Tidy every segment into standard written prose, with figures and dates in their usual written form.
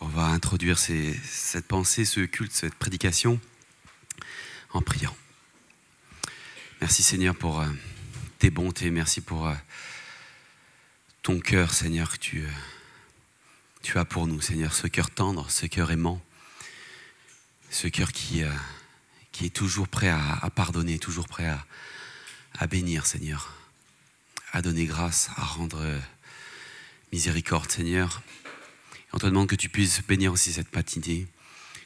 on va introduire cette pensée, ce culte, cette prédication en priant. Merci Seigneur pour tes bontés, merci pour ton cœur Seigneur que tu as pour nous Seigneur, ce cœur tendre, ce cœur aimant, ce cœur qui est toujours prêt à pardonner, toujours prêt à bénir Seigneur, à donner grâce, à rendre miséricorde Seigneur. On te demande que tu puisses bénir aussi cette matinée,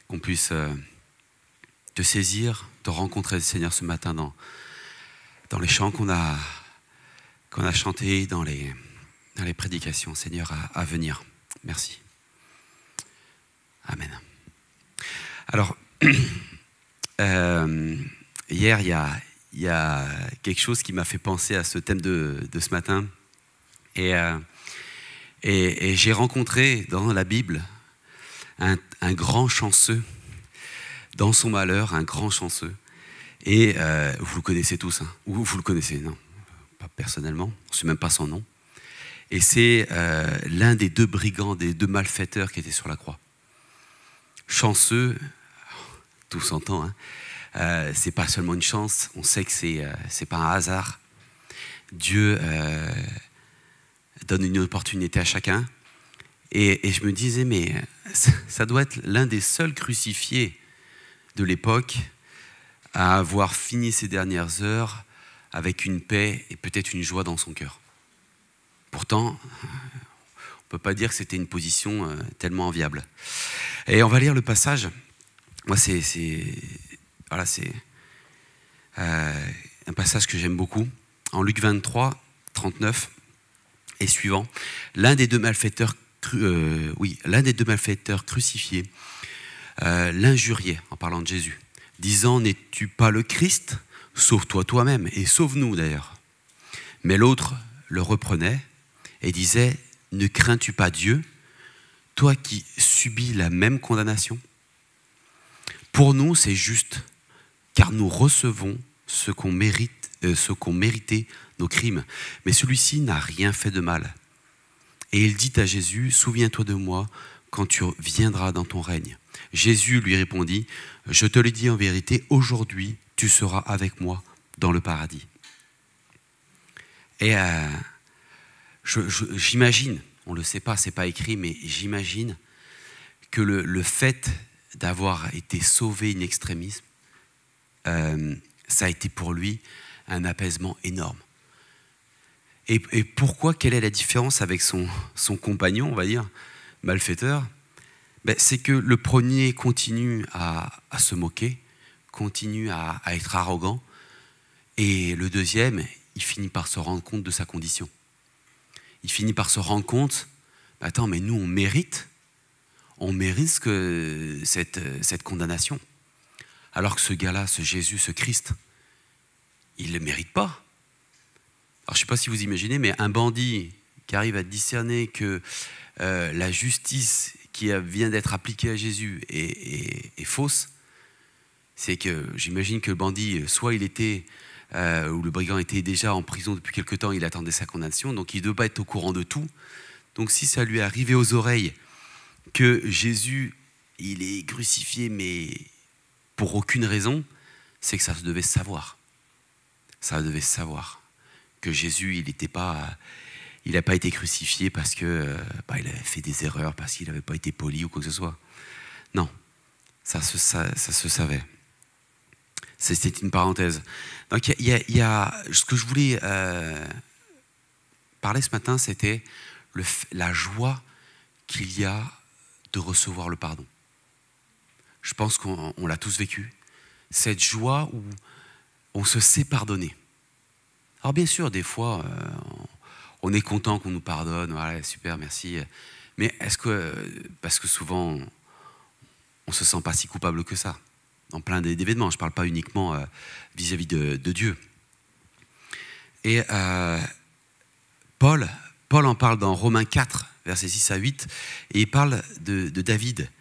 qu'on puisse te saisir, te rencontrer Seigneur ce matin dans les chants qu'on a chantés, dans les prédications Seigneur à venir. Merci. Amen. Alors, hier, il y a quelque chose qui m'a fait penser à ce thème de ce matin. Et j'ai rencontré dans la Bible un grand chanceux, dans son malheur, un grand chanceux. Et vous le connaissez tous, hein, ou vous le connaissez, non, pas personnellement, on ne sait même pas son nom. Et c'est l'un des deux brigands, des deux malfaiteurs qui étaient sur la croix. Chanceux, tout s'entend, hein, c'est pas seulement une chance, on sait que c'est pas un hasard. Dieu donne une opportunité à chacun. Et je me disais, mais ça doit être l'un des seuls crucifiés de l'époque à avoir fini ses dernières heures avec une paix et peut-être une joie dans son cœur. Pourtant, on ne peut pas dire que c'était une position tellement enviable. Et on va lire le passage. Moi, c'est un passage que j'aime beaucoup. En Luc 23, 39 et suivant, l'un des deux malfaiteurs crucifiés l'injuriait en parlant de Jésus, disant « N'es-tu pas le Christ ? Sauve-toi toi-même et sauve-nous d'ailleurs. » Mais l'autre le reprenait et disait « Ne crains-tu pas Dieu, toi qui subis la même condamnation ? Pour nous, c'est juste, car nous recevons ce qu'ont mérité nos crimes. Mais celui-ci n'a rien fait de mal. » Et il dit à Jésus, « Souviens-toi de moi quand tu viendras dans ton règne. » Jésus lui répondit, « Je te le dis en vérité, aujourd'hui, tu seras avec moi dans le paradis. » Et j'imagine, on ne le sait pas, c'est pas écrit, mais j'imagine que le fait d'avoir été sauvé in extremis, ça a été pour lui un apaisement énorme. Et pourquoi, quelle est la différence avec son compagnon, on va dire, malfaiteur ? C'est que le premier continue à se moquer, continue à être arrogant, et le deuxième, il finit par se rendre compte de sa condition. Il finit par se rendre compte, attends, mais nous on mérite cette condamnation. Alors que ce gars-là, ce Jésus, ce Christ, il ne le mérite pas. Alors, je ne sais pas si vous imaginez, mais un bandit qui arrive à discerner que la justice qui vient d'être appliquée à Jésus est fausse, c'est que j'imagine que le bandit, soit il était, ou le brigand était déjà en prison depuis quelque temps, il attendait sa condamnation, donc il ne doit pas être au courant de tout. Donc si ça lui est arrivé aux oreilles que Jésus, il est crucifié, mais pour aucune raison, c'est que ça se devait savoir. Ça devait savoir que Jésus, il n'a pas été crucifié parce que il avait fait des erreurs, parce qu'il n'avait pas été poli ou quoi que ce soit. Non, ça se savait. C'était une parenthèse. Donc il y a ce que je voulais parler ce matin, c'était la joie qu'il y a de recevoir le pardon. Je pense qu'on l'a tous vécu. Cette joie où on se sait pardonner. Alors bien sûr, des fois, on est content qu'on nous pardonne, voilà, super, merci. Mais parce que souvent, on ne se sent pas si coupable que ça, dans plein d'événements. Je ne parle pas uniquement vis-à-vis de Dieu. Et Paul en parle dans Romains 4, versets 6 à 8, et il parle de David.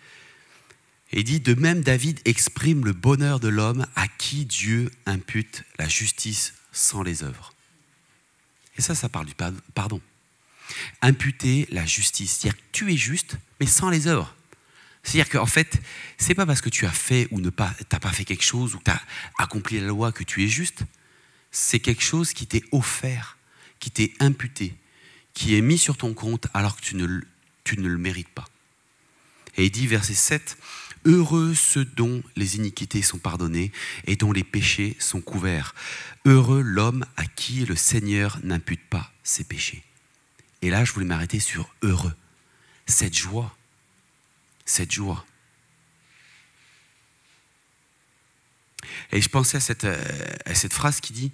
Et il dit, de même David exprime le bonheur de l'homme à qui Dieu impute la justice sans les œuvres. Et ça parle du pardon. Imputer la justice, c'est-à-dire que tu es juste, mais sans les œuvres. C'est-à-dire qu'en fait, c'est pas parce que tu as fait ou t'as pas fait quelque chose ou que tu as accompli la loi que tu es juste. C'est quelque chose qui t'est offert, qui t'est imputé, qui est mis sur ton compte alors que tu ne le mérites pas. Et il dit, verset 7, « Heureux ceux dont les iniquités sont pardonnées et dont les péchés sont couverts. Heureux l'homme à qui le Seigneur n'impute pas ses péchés. » Et là, je voulais m'arrêter sur « heureux ». Cette joie. Et je pensais à cette phrase qui dit,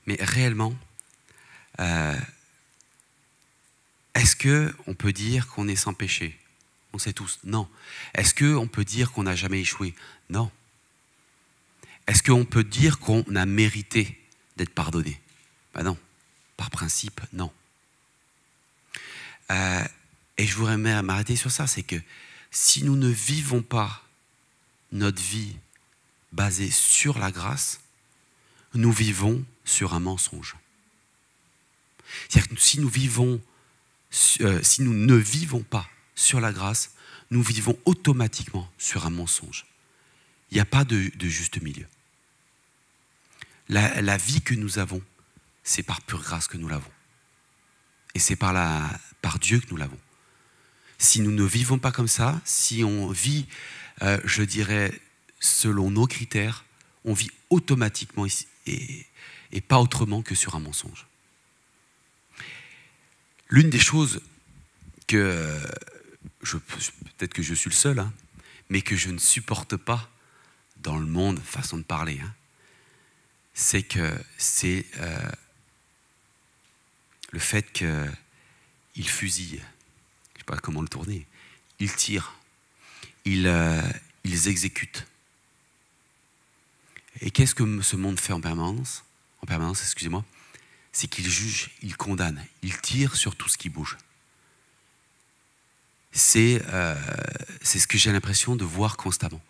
mais réellement, est-ce qu'on peut dire qu'on est sans péché ? On sait tous, non. Est-ce qu'on peut dire qu'on n'a jamais échoué ? Non. Est-ce qu'on peut dire qu'on a mérité d'être pardonné ? Ben non. Par principe, non. Et je voudrais m'arrêter sur ça, c'est que si nous ne vivons pas notre vie basée sur la grâce, nous vivons sur un mensonge. C'est-à-dire que si nous ne vivons pas sur la grâce, nous vivons automatiquement sur un mensonge. Il n'y a pas de juste milieu. La vie que nous avons, c'est par pure grâce que nous l'avons. Et c'est par Dieu que nous l'avons. Si nous ne vivons pas comme ça, si on vit, je dirais, selon nos critères, on vit automatiquement et pas autrement que sur un mensonge. L'une des choses que, peut-être que je suis le seul, hein, mais que je ne supporte pas dans le monde, façon de parler, hein, c'est le fait qu'ils fusillent. Je ne sais pas comment le tourner. Ils tirent. Ils exécutent. Et qu'est-ce que ce monde fait en permanence, excusez-moi, c'est qu'il juge, il condamne, il tire sur tout ce qui bouge. C'est ce que j'ai l'impression de voir constamment.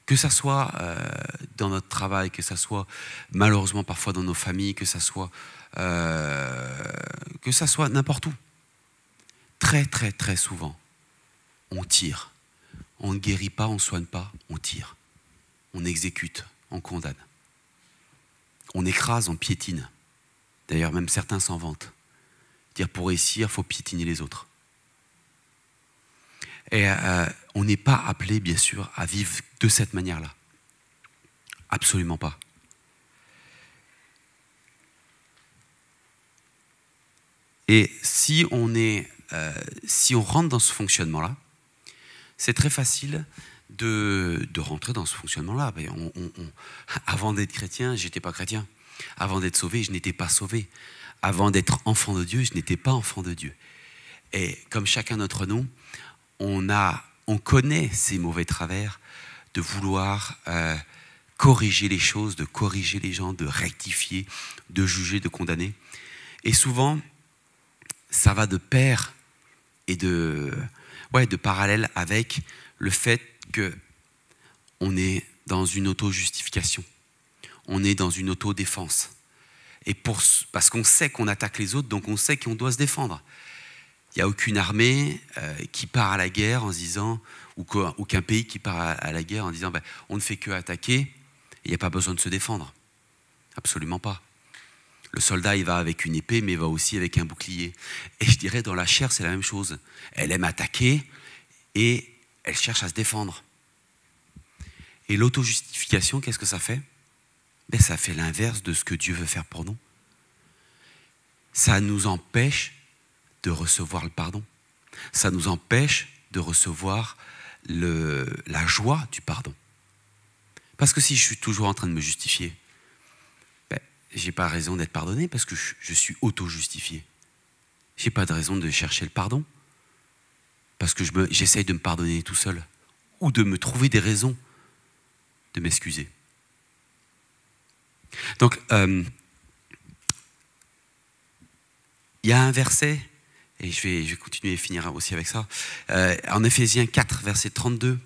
Que ça soit dans notre travail, que ça soit malheureusement parfois dans nos familles, que ça soit n'importe où. Très, très, très souvent, on tire. On ne guérit pas, on ne soigne pas, on tire. On exécute, on condamne. On écrase, on piétine. D'ailleurs, même certains s'en vantent. Dire pour réussir, il faut piétiner les autres. Et on n'est pas appelé, bien sûr, à vivre de cette manière-là. Absolument pas. Et si on rentre dans ce fonctionnement-là, c'est très facile de rentrer dans ce fonctionnement-là. Avant d'être chrétien, je n'étais pas chrétien. Avant d'être sauvé, je n'étais pas sauvé. Avant d'être enfant de Dieu, je n'étais pas enfant de Dieu. Et comme chacun d'entre nous, on connaît ces mauvais travers de vouloir corriger les choses, de corriger les gens, de rectifier, de juger, de condamner. Et souvent, ça va de pair et de parallèle avec le fait qu'on est dans une auto-justification. On est dans une auto-défense. Et parce qu'on sait qu'on attaque les autres, donc on sait qu'on doit se défendre. Il n'y a aucune armée qui part à la guerre en se disant, ou qu'un pays qui part à la guerre en disant on ne fait que attaquer, il n'y a pas besoin de se défendre. Absolument pas. Le soldat, il va avec une épée, mais il va aussi avec un bouclier. Et je dirais, dans la chair, c'est la même chose. Elle aime attaquer et elle cherche à se défendre. Et l'auto-justification, qu'est-ce que ça fait ? Ça fait l'inverse de ce que Dieu veut faire pour nous. Ça nous empêche de recevoir le pardon. Ça nous empêche de recevoir la joie du pardon. Parce que si je suis toujours en train de me justifier, je n'ai pas raison d'être pardonné parce que je suis auto-justifié. Je n'ai pas de raison de chercher le pardon parce que j'essaye de me pardonner tout seul ou de me trouver des raisons de m'excuser. Donc, il y a un verset, et je vais continuer et finir aussi avec ça, en Éphésiens 4, verset 32,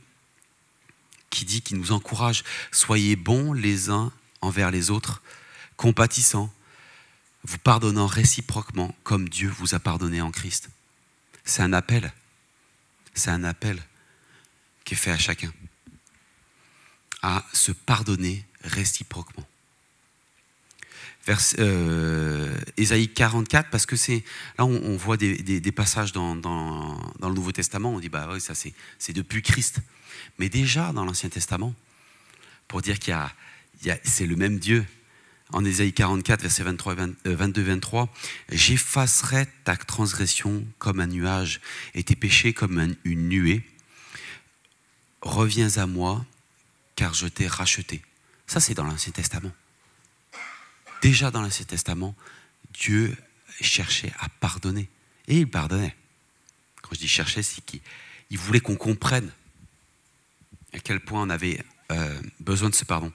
qui nous encourage « Soyez bons les uns envers les autres, compatissants, vous pardonnant réciproquement comme Dieu vous a pardonné en Christ. » C'est un appel. c'est un appel qui est fait à chacun, à se pardonner réciproquement. Ésaïe 44, parce que là on voit des passages dans le Nouveau Testament, on dit bah oui, ça c'est depuis Christ. Mais déjà dans l'Ancien Testament, pour dire c'est le même Dieu, en Ésaïe 44, versets 22-23, « J'effacerai ta transgression comme un nuage et tes péchés comme une nuée. Reviens à moi, car je t'ai racheté. » Ça, c'est dans l'Ancien Testament. Déjà dans l'Ancien Testament, Dieu cherchait à pardonner. Et il pardonnait. Quand je dis chercher, c'est qu'il voulait qu'on comprenne à quel point on avait besoin de ce pardon.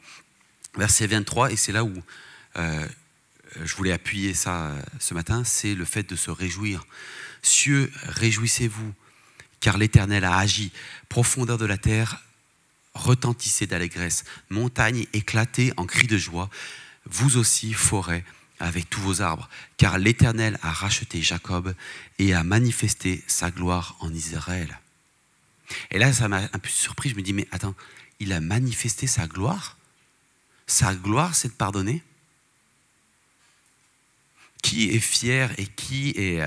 Verset 23, et c'est là où je voulais appuyer ça ce matin, c'est le fait de se réjouir. « Cieux, réjouissez-vous, car l'Éternel a agi. Profondeur de la terre, retentissez d'allégresse. Montagnes, éclatez en cris de joie. Vous aussi, forêts, avec tous vos arbres. Car l'Éternel a racheté Jacob et a manifesté sa gloire en Israël. » Et là, ça m'a un peu surpris. Je me dis, mais attends, il a manifesté sa gloire ? Sa gloire, c'est de pardonner ? Qui est fier et qui est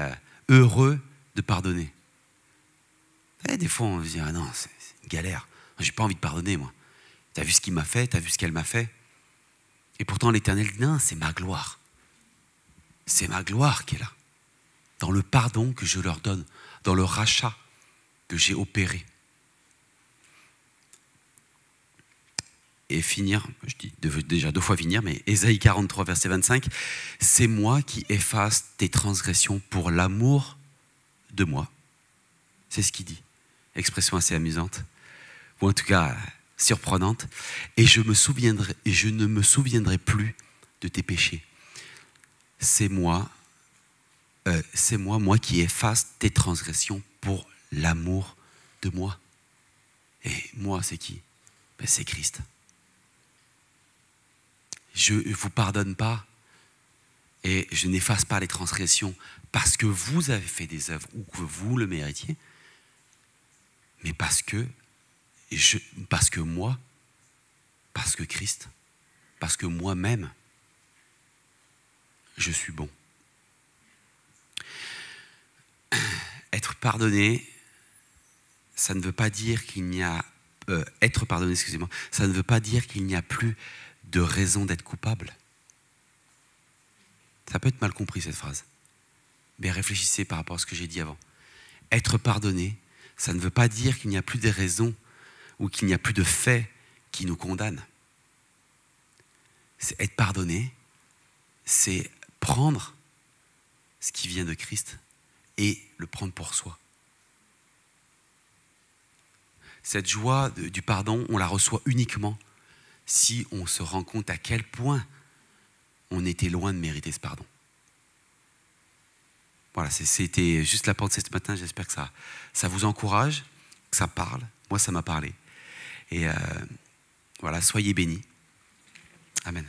heureux de pardonner ? Et des fois, on se dit, ah non, c'est une galère. J'ai pas envie de pardonner, moi. T'as vu ce qu'il m'a fait, t'as vu ce qu'elle m'a fait. Et pourtant, l'Éternel dit, non, c'est ma gloire. C'est ma gloire qui est là. Dans le pardon que je leur donne, dans le rachat que j'ai opéré. Et finir, je dis déjà 2 fois finir, mais Ésaïe 43, verset 25, « C'est moi qui efface tes transgressions pour l'amour de moi. » C'est ce qu'il dit. Expression assez amusante, ou en tout cas surprenante. « Et je ne me souviendrai plus de tes péchés. » C'est moi, moi qui efface tes transgressions pour l'amour de moi. Et moi, c'est qui ? Ben, c'est Christ. Je ne vous pardonne pas et je n'efface pas les transgressions parce que vous avez fait des œuvres ou que vous le méritiez, mais parce que moi, parce que Christ, parce que moi-même, je suis bon. Être pardonné, ça ne veut pas dire qu'il n'y a... être pardonné, excusez-moi, ça ne veut pas dire qu'il n'y a plus de raison d'être coupable. Ça peut être mal compris cette phrase. Mais réfléchissez par rapport à ce que j'ai dit avant. Être pardonné, ça ne veut pas dire qu'il n'y a plus de raisons ou qu'il n'y a plus de faits qui nous condamnent. C'est être pardonné, c'est prendre ce qui vient de Christ et le prendre pour soi. Cette joie du pardon, on la reçoit uniquement si on se rend compte à quel point on était loin de mériter ce pardon. Voilà, c'était juste la pensée ce matin. J'espère que ça vous encourage, que ça parle. Moi, ça m'a parlé. Et voilà, soyez bénis. Amen.